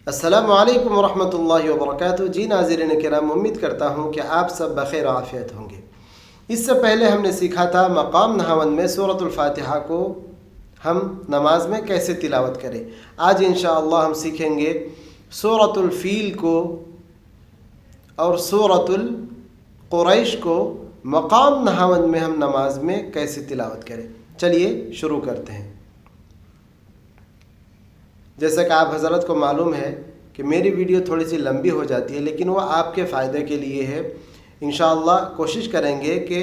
अस्सलामु अलैकुम वरहमतुल्लाहि वबरकातुहू। जी नाज़रीन किराम, उम्मीद करता हूँ कि आप सब बख़ैर आफ़ियत होंगे। इससे पहले हमने सीखा था मक़ाम नहावन में सूरतुल फ़ातिहा को हम नमाज में कैसे तिलावत करें। आज इंशाअल्लाह हम सीखेंगे सूरतुल फ़ील को और सूरतुल क़ुरैश को मक़ाम नहावन में हम नमाज में कैसे तिलावत करें। चलिए शुरू करते हैं। जैसा कि आप हज़रत को मालूम है कि मेरी वीडियो थोड़ी सी लंबी हो जाती है, लेकिन वो आपके फ़ायदे के लिए है। इंशाअल्लाह कोशिश करेंगे कि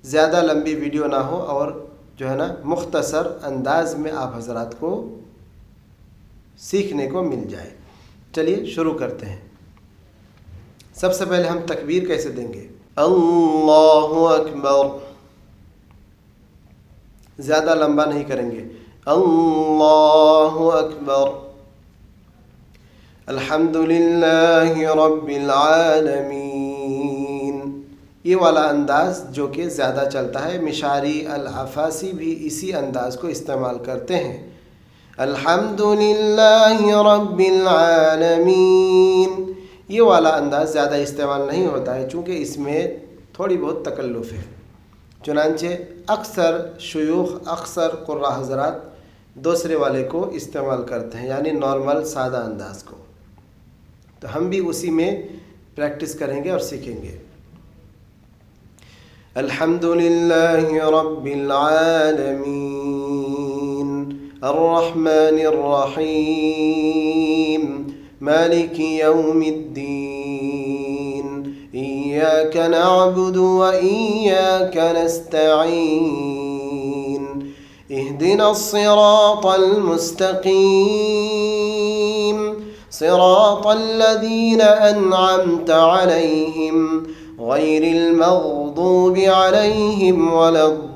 ज़्यादा लंबी वीडियो ना हो और जो है ना मुख्तसर अंदाज में आप हज़रत को सीखने को मिल जाए। चलिए शुरू करते हैं। सबसे पहले हम तकबीर कैसे देंगे। अल्लाहु अकबर, ज़्यादा लंबा नहीं करेंगे। अल्लाहु अकबर, अल्हम्दुलिल्लाहि रब्बिल आलमीन। ये वाला अंदाज़ जो कि ज़्यादा चलता है। मिशारी अल अफ़ासी भी इसी अंदाज़ को इस्तेमाल करते हैं। अल्हम्दुलिल्लाहि रब्बिल आलमीन, ये वाला अंदाज़ ज़्यादा इस्तेमाल नहीं होता है चूँकि इसमें थोड़ी बहुत तकल्लुफ़ है। चुनांचे अक्सर शुयूख अक्सर कुर्रा हज़रात दूसरे वाले को इस्तेमाल करते हैं, यानी नॉर्मल सादा अंदाज़ को। तो हम भी उसी में प्रैक्टिस करेंगे और सीखेंगे। अल्हम्दुलिल्लाहि रब्बिल आलमीन, अर्रहमानिर रहीम, मालिकि यौमिद्दीन, इय्याक नअबुदु व इय्याक नस्तईन, इहदिनस सिरातल मुस्तकीम, सिरातल लज़ीना अनअमता अलैहिम, गैरिल मग़दूबि अलैहिम वलद्दाल्लीन,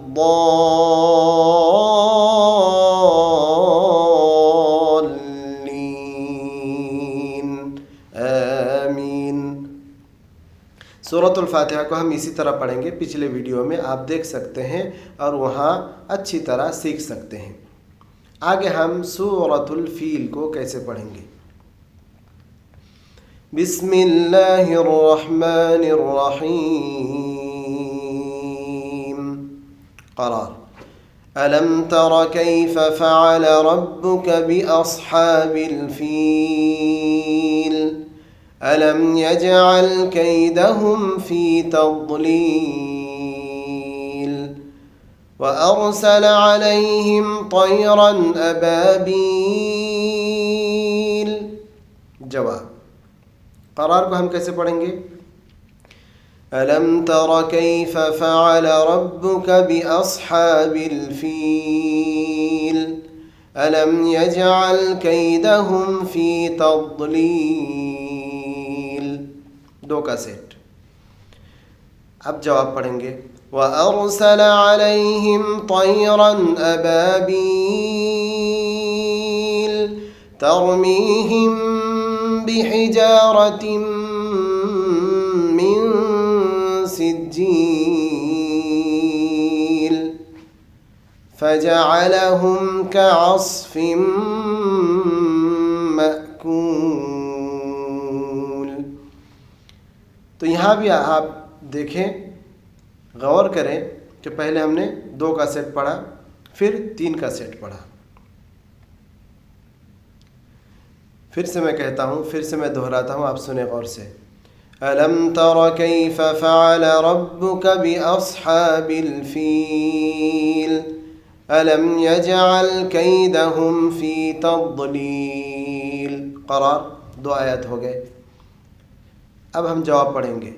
आमीन। सूरतुल फ़ातिहा को हम इसी तरह पढ़ेंगे। पिछले वीडियो में आप देख सकते हैं और वहाँ अच्छी तरह सीख सकते हैं। आगे हम सूरतुल फ़ील को कैसे पढ़ेंगे। बिस्मिल्लाहिर्रहमानिर्रहीम। क़रार। अलम तर कैफ़ फ़अल रब्बुक बिअस्हाबिल फ़ील, अलम यजअल कैदहुम फ़ी तضलील, व अरसल अलैहिम तयरन अबाबील। जवाब। क़रार को हम कैसे पढ़ेंगे। अलम तर कैफ़ फ़अल रब्बुक बिअस्हाबिल फ़ील, अलम यजअल कैदहुम फ़ी तضलील। दो का सेट। अब जवाब पढ़ेंगे। व अरसल अलैहिम तयरन अबाबील, तरमीहिम बिहिजारतिम मिन सिज्जील, फजअलहुम कअस्फ़िम मअकूल। तो यहाँ भी आप देखें, गौर करें कि पहले हमने 2 का सेट पढ़ा, फिर 3 का सेट पढ़ा। फिर से मैं कहता हूँ, फिर से मैं दोहराता हूँ, आप सुने गौर से। अलम तर कैफ़ फ़अल रब्बुक बिअस्हाबिल फ़ील, अलम यजअल कैदहुम फ़ी तضलील। क़रार। 2 आयत हो गए। अब हम जवाब पढ़ेंगे।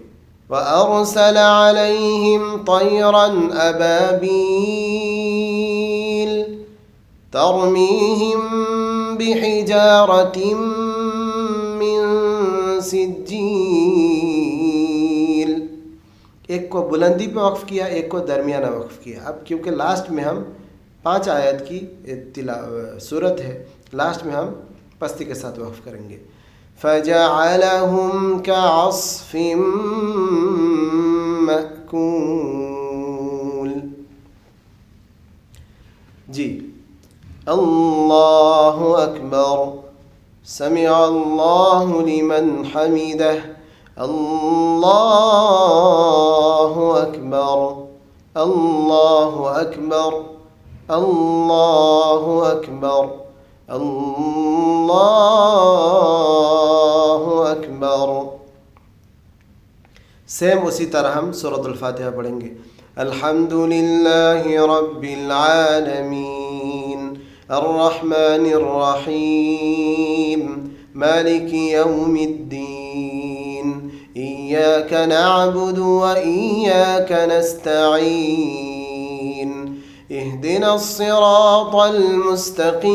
व अरसल अलैहिम तयरन अबाबील, तरमीहिम बिहिजारतिम मिन सिज्जील। एक को बुलंदी पे वक्फ़ किया, एक को दरमियाना वक्फ़ किया। अब क्योंकि लास्ट में हम 5 आयत की सूरत है, लास्ट में हम पस्ती के साथ वक्फ़ करेंगे। फजअलहुम कअस्फ़िम मअकूल। जी। अल्लाहु अकबर, समिअ अल्लाहु लिमन हमिदह, अल्लाहु अकबर, अल्लाहु अकबर, अल्लाहु अकबर, अल्लाहु अकबर। सेम उसी तरह हम सूरतुल फातिहा पढ़ेंगे। अल्हम्दुलिल्लाहि रब्बिल आलमीन, अर्रहमानिर रहीम, मालिकि यौमिद्दीन, इय्याका नअबुदु व इय्याका नस्तईन, इहदिनस सिरातल मुस्तकीम।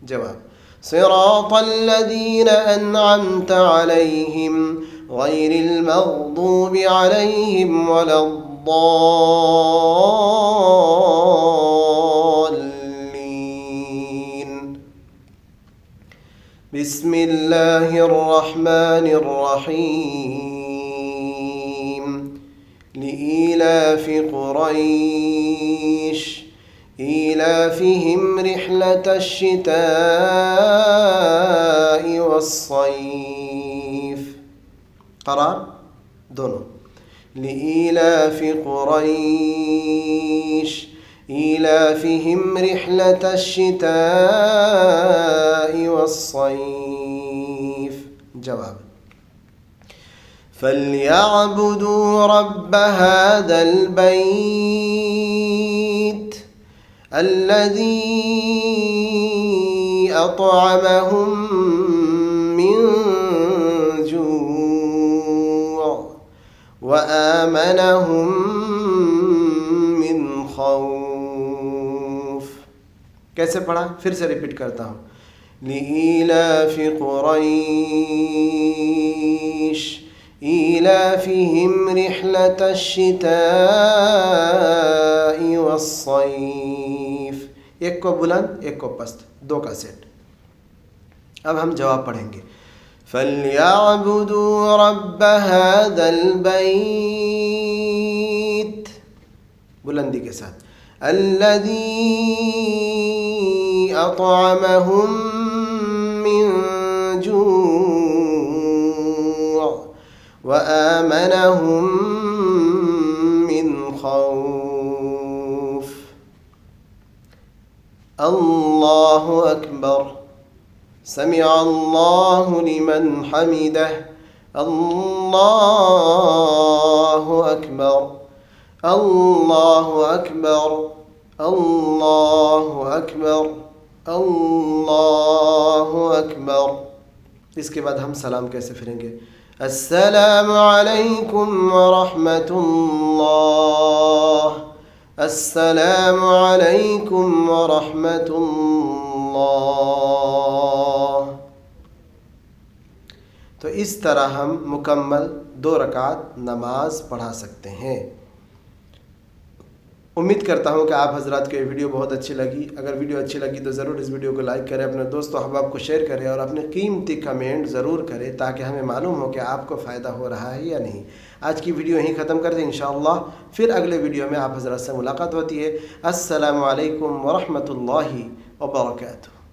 जवाब, सिरातल लज़ीना अन्अमत अलैहिम गैरिल मग़दूबि अलैहिम वलद्दाल्लीन। बिस्मिल्लाहिर रहमानिर रहीम, लिईलाफि क़ुरैश, ईलाफिहिम रिह्लतश शिताइ वस्सैफ। क़रार दोनों। लिईलाफि क़ुरैश, ईलाफिहिम रिह्लतश शिताइ वस्सैफ। जवाब, फल्यअबुदू रब्ब हाज़ल बैत अल्लज़ी अत्अमहुम मिन जूअ व आमनहुम मिन खौफ। कैसे पढ़ा? फिर से रिपीट करता हूँ। लिईलाफि क़ुरैश, ईलाफिहिम रिह्लतश शिताइ वस्सैफ। एक को बुलंद, एक को पस्त, दो का सेट। अब हम जवाब पढ़ेंगे। फल्यअबुदू रब्ब हाज़ल बैत, बुलंदी के साथ, अल्लज़ी अत्अमहुम मिन जूअ व आमनहुम मिन खौफ। अल्लाहु अकबर, समिअ अल्लाहु लिमन हमिदह, अल्लाहु अकबर, अल्लाहु अकबर, अल्लाहु अकबर, अल्लाहु अकबर। इसके बाद हम सलाम कैसे फिरेंगे? अस्सलामु अलैकुम व रहमतुल्लाह, अस्सलामु अलैकुम व रहमतुल्लाह। तो इस तरह हम मुकम्मल 2 रकात नमाज पढ़ा सकते हैं। उम्मीद करता हूँ कि आप हजरात को ये वीडियो बहुत अच्छी लगी। अगर वीडियो अच्छी लगी तो ज़रूर इस वीडियो को लाइक करें, अपने दोस्तों अहबाब को शेयर करें और अपने कीमती कमेंट ज़रूर करें ताकि हमें मालूम हो कि आपको फ़ायदा हो रहा है या नहीं। आज की वीडियो यहीं ख़त्म कर दें। इंशाअल्लाह फिर अगले वीडियो में आप हजरात से मुलाकात होती है। अस्सलामु अलैकुम व रहमतुल्लाहि व बरकातुहू।